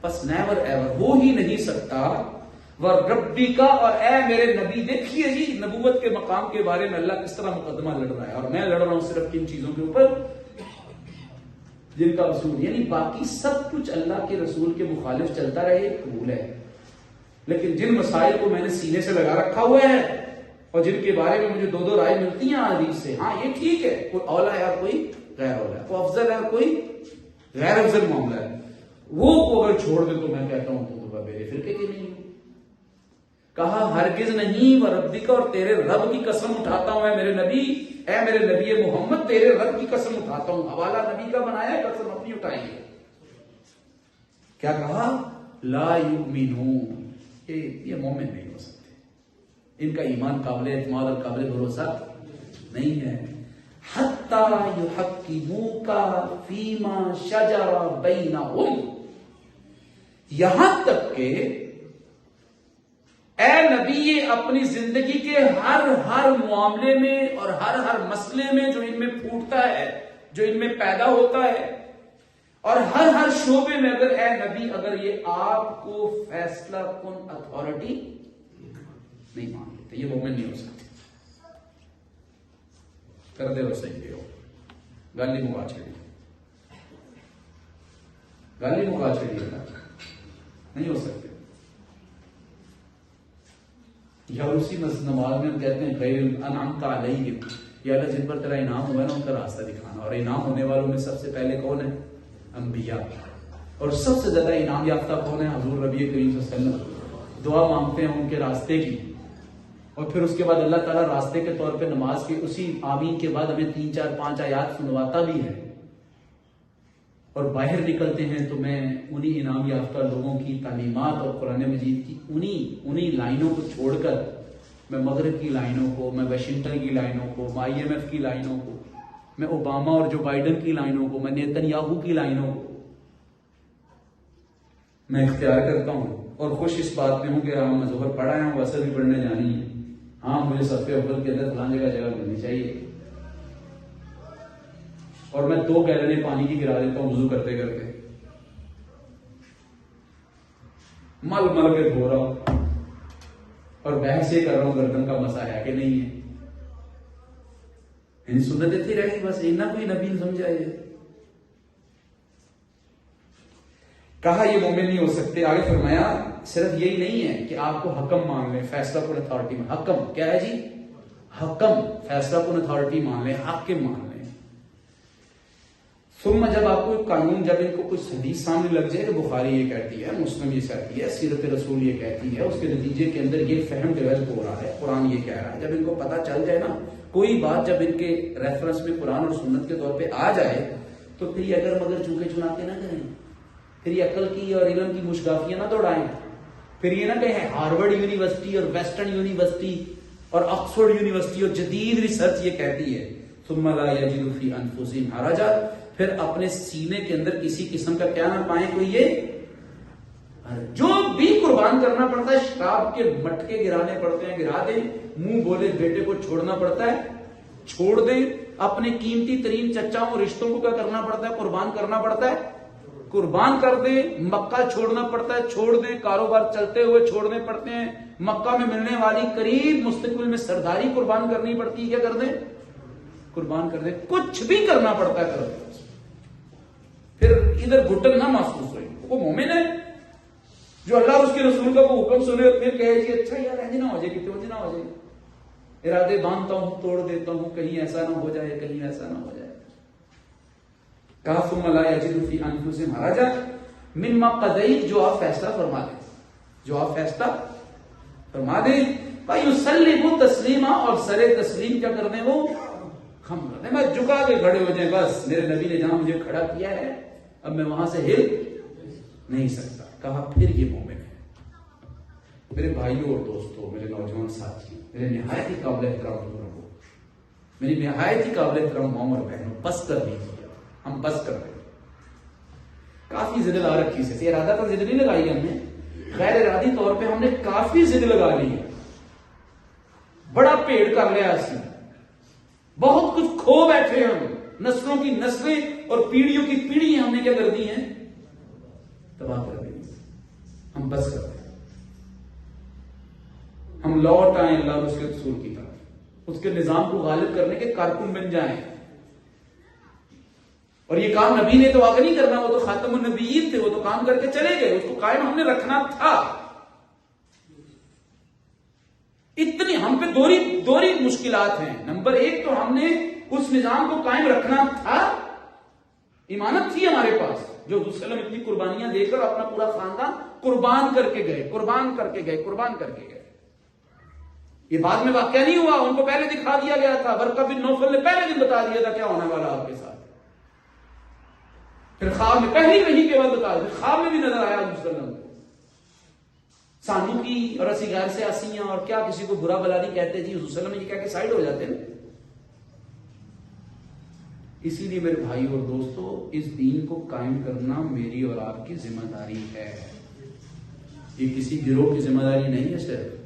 بس never ever ہو ہی نہیں سکتا. وَرَبِّكَ اور اے میرے نبی دیکھیے جی نبوت کے مقام کے بارے میں اللہ کس طرح مقدمہ لڑ رہا ہے. اور میں لڑ رہا ہوں صرف کن چیزوں کے اوپر جن کا رسول یعنی باقی سب کچھ اللہ کے رسول کے مخالف چلتا رہے قبول ہے، لیکن جن مسائل کو میں نے سینے سے لگا رکھا ہوا ہے اور جن کے بارے میں مجھے دو رائے ملتی ہیں حدیث سے، ہاں یہ ٹھیک ہے کوئی اولا ہے اور کوئی غیر اولا ہے، کوئی افضل ہے اور کوئی غیر افضل معاملہ ہے، وہ کو اگر چھوڑ دے تو میں کہتا ہوں تو میرے فرقے کے نہیں. کہا ہرگز نہیں. وَرَبِّكَ اور تیرے رب کی قسم اٹھاتا ہوں اے میرے نبی، اے میرے نبی محمد تیرے رب کی قسم اٹھاتا ہوں. حوالہ نبی کا بنایا، قسم اپنی اٹھائیے. کیا کہا؟ لا یؤمنون، یہ مومن نہیں ہو سکتے، ان کا ایمان قابل اعتماد اور قابل بھروسہ نہیں ہے. حتی یحکموک فیما شجر بینہم، یہاں تک کہ اے نبی یہ اپنی زندگی کے ہر معاملے میں اور ہر مسئلے میں جو ان میں پھوٹتا ہے، جو ان میں پیدا ہوتا ہے، اور ہر شعبے میں اگر اے نبی اگر یہ آپ کو فیصلہ کن اتھارٹی نہیں مان لیتے، یہ مومن نہیں ہو سکتے. کر دے وہ صحیح ہو گالی مکا چھڑی، گالی مکا چھڑی نہیں ہو سکتے. یا اسی نماز میں ہم کہتے ہیں غیر انعمت علیہم، یا اللہ جن پر تیرا انعام ہوا ہے نا ان کا راستہ دکھانا. اور انعام ہونے والوں میں سب سے پہلے کون ہے؟ انبیاء. اور سب سے زیادہ انعام یافتہ کون ہے؟ حضور نبی کریم صلی اللہ علیہ وسلم. دعا مانگتے ہیں ان کے راستے کی، اور پھر اس کے بعد اللہ تعالیٰ راستے کے طور پہ نماز کے اسی آمین کے بعد ہمیں 3 4 5 آیات سنواتا بھی ہے. اور باہر نکلتے ہیں تو میں انہی انعام یافتہ لوگوں کی تعلیمات اور قرآن مجید کی انہی لائنوں کو چھوڑ کر میں مغرب کی لائنوں کو، میں واشنگٹن کی لائنوں کو، میں IMF کی لائنوں کو، میں اوباما اور جو بائیڈن کی لائنوں کو، میں نیتن یاہو کی لائنوں کو میں اختیار کرتا ہوں. اور خوش اس بات میں ہوں کہ ہاں میں ظہر پڑھا ہوں، ویسے بھی پڑھنے جانی ہے، ہاں مجھے صف اول کے اندر فلاں جگہ ملنی چاہیے. اور میں 2 گیلن پانی کی گرا دیتا ہوں وضو کرتے کرتے، مل کے دھو رہا ہوں اور بحث یہ کر رہا ہوں گردن کا مسا ہے کہ نہیں ہے. یعنی سنت دیتی رہی بس اتنا کوئی نبی نے سمجھا. یہ کہا یہ مومن نہیں ہو سکتے. آگے فرمایا صرف یہی نہیں ہے کہ آپ کو حکم مان لیں، فیصلہ کن اتھارٹی میں. حکم کیا ہے جی؟ حکم، فیصلہ کن اتھارٹی مان لیں، حاکم مان لیں. ثم جب آپ کو قانون، جب ان کو کچھ حدیث سامنے لگ جائے کہ بخاری یہ کہتی ہے، مسلم یہ کہتی ہے، سیرت رسول یہ کہتی ہے، اس کے نتیجے کے اندر یہ فہم ڈیولپ ہو رہا ہے، قرآن یہ کہہ رہا ہے، جب ان کو پتہ چل جائے نا کوئی بات، جب ان کے ریفرنس میں قرآن اور سنت کے طور پہ آ جائے تو پھر یہ اگر مگر چونکے چناتے نہ کریں، پھر یہ عقل کی اور علم کی مشگافیاں نہ دوڑائیں، پھر یہ نہ کہیں ہارورڈ یونیورسٹی اور ویسٹرن یونیورسٹی اور آکسفورڈ یونیورسٹی اور جدید ریسرچ یہ کہتی ہے. ثم لا یجدوا فی انفسہم حرجا، پھر اپنے سینے کے اندر کسی قسم کا کیا نہ پائیں کوئی یہ جو بھی قربان کرنا پڑتا ہے، شراب کے مٹکے گرانے پڑتے ہیں گرا دیں، منہ بولے بیٹے کو چھوڑنا پڑتا ہے چھوڑ دیں، اپنے قیمتی ترین چچاؤں رشتوں کو کیا کرنا پڑتا ہے؟ قربان کرنا پڑتا ہے قربان کر دیں. مکہ چھوڑنا پڑتا ہے چھوڑ دیں، کاروبار چلتے ہوئے چھوڑنے پڑتے ہیں، مکہ میں ملنے والی قریب مستقبل میں سرداری قربان کرنی پڑتی ہے، کیا کر دیں؟ قربان کر دیں. کچھ بھی کرنا پڑتا ہے کر دیں. پھر ادھر گھٹن نہ محسوس ہوئی. وہ مومن ہے جو اللہ اور اس کے رسول کا وہ حکم سنے اور پھر کہے کہ اچھا یار ایسے نہ ہو جائے، کتنے نہ ہو جائے، ارادے باندھتا ہوں توڑ دیتا ہوں، کہیں ایسا نہ ہو جائے، کہیں ایسا نہ ہو جائے. کہا ثم لا یجدوا فی انفسہم حرجا مما قضیت، جو آپ فیصلہ فرما دیں، جو آپ فیصلہ فرما دیں. ویسلموا تسلیما، اور سر تسلیم کیا کر دیں؟ وہ ہم کر دیں، میں جھکا کے کھڑے ہو جائیں، بس میرے نبی نے جہاں مجھے کھڑا کیا ہے اب میں وہاں سے ہل نہیں سکتا. کہا پھر یہ مومن ہے. میرے بھائیوں اور دوستوں، میرے نوجوان ساتھی، میرے نہایت ہی قابل احترام بزرگوں، میری نہایت ہی قابل احترام ماؤں اور بہنوں، بس کر دیجیے، ہم بس کر رہے ہیں. کافی ضد لا رکھی سے، ارادہ پر ضد نہیں لگائی ہم نے، غیر ارادی طور پہ ہم نے کافی ضد لگا لی ہے، بڑا پیڑ کر لیا اسی، بہت کچھ کھو بیٹھے ہم، نسلوں کی نسلیں اور پیڑھیوں کی پیڑھی ہم نے کیا کر دی ہیں؟ تباہ کر دی. ہم بس کرتے ہیں، ہم لوٹ آئیں اللہ اور اس کے رسول کی طرف، اس کے نظام کو غالب کرنے کے کارکن بن جائیں. اور یہ کام نبی نے تو آگے نہیں کرنا، وہ تو خاتم النبیین تھے، وہ تو کام کر کے چلے گئے، اس کو قائم ہم نے رکھنا تھا. اتنی ہم پہ دوری مشکلات ہیں. نمبر ایک تو ہم نے اس نظام کو قائم رکھنا تھا، ایمانت تھی ہمارے پاس، جو حضور صلی اللہ علیہ وسلم اتنی قربانیاں دے کر اپنا پورا خاندان قربان کر کے گئے. یہ بعد میں واقعہ نہیں ہوا، ان کو پہلے دکھا دیا گیا تھا. ورقہ بن نوفل نے پہلے دن بتا دیا تھا کیا ہونے والا آپ کے ساتھ. پھر خواب میں پہلی وحی کے بعد بتا دیا، خواب میں بھی نظر آیا حضور صلی اللہ علیہ وسلم کو. سانو کی اور اسی غیر سے اسیاں اور کیا کسی کو برا بلا نہیں کہتے جی، حضور صلی اللہ علیہ وسلم نے یہ کہہ کے سائڈ ہو جاتے ہیں. اسی لیے میرے بھائی اور دوستو، اس دین کو قائم کرنا میری اور آپ کی ذمہ داری ہے. یہ کسی گروہ کی ذمہ داری نہیں ہے صرف.